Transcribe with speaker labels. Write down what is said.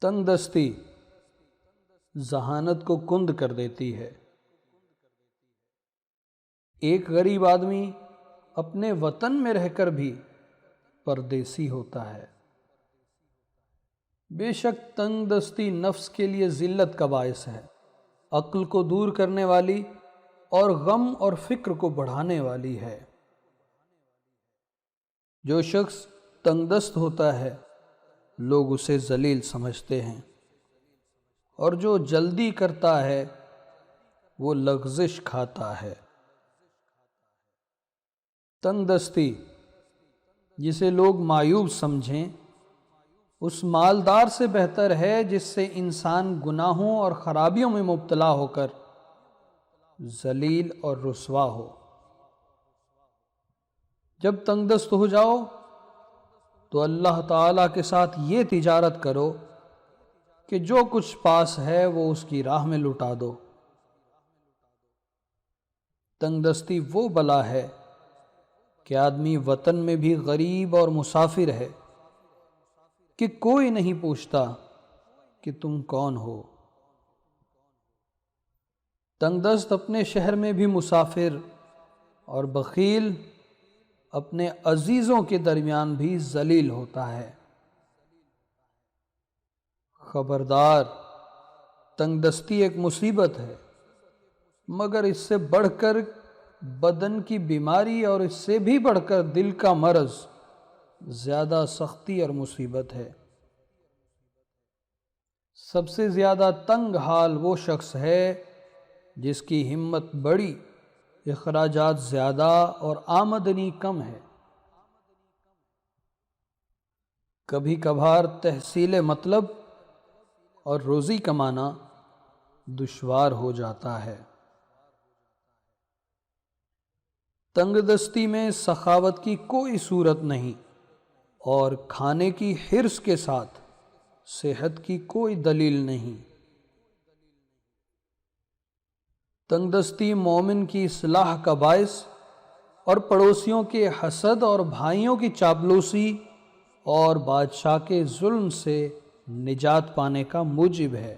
Speaker 1: تنگ دستی ذہانت کو کند کر دیتی ہے۔ ایک غریب آدمی اپنے وطن میں رہ کر بھی پردیسی ہوتا ہے۔ بے شک تنگ دستی نفس کے لیے ذلت کا باعث ہے، عقل کو دور کرنے والی اور غم اور فکر کو بڑھانے والی ہے۔ جو شخص تنگ دست ہوتا ہے لوگ اسے ذلیل سمجھتے ہیں، اور جو جلدی کرتا ہے وہ لغزش کھاتا ہے۔ تنگ دستی جسے لوگ مایوب سمجھیں اس مالدار سے بہتر ہے جس سے انسان گناہوں اور خرابیوں میں مبتلا ہو کر ذلیل اور رسوا ہو۔ جب تنگ دست ہو جاؤ تو اللہ تعالیٰ کے ساتھ یہ تجارت کرو کہ جو کچھ پاس ہے وہ اس کی راہ میں لٹا دو۔ تنگ دستی وہ بلا ہے کہ آدمی وطن میں بھی غریب اور مسافر ہے کہ کوئی نہیں پوچھتا کہ تم کون ہو۔ تنگ دست اپنے شہر میں بھی مسافر اور بخیل اپنے عزیزوں کے درمیان بھی ذلیل ہوتا ہے۔ خبردار، تنگ دستی ایک مصیبت ہے، مگر اس سے بڑھ کر بدن کی بیماری اور اس سے بھی بڑھ کر دل کا مرض زیادہ سختی اور مصیبت ہے۔ سب سے زیادہ تنگ حال وہ شخص ہے جس کی ہمت بڑی، اخراجات زیادہ اور آمدنی کم ہے۔ کبھی کبھار تحصیل مطلب اور روزی کمانا دشوار ہو جاتا ہے۔ تنگ دستی میں سخاوت کی کوئی صورت نہیں اور کھانے کی حرص کے ساتھ صحت کی کوئی دلیل نہیں۔ تنگ دستی مومن کی اصلاح کا باعث اور پڑوسیوں کے حسد اور بھائیوں کی چاپلوسی اور بادشاہ کے ظلم سے نجات پانے کا موجب ہے۔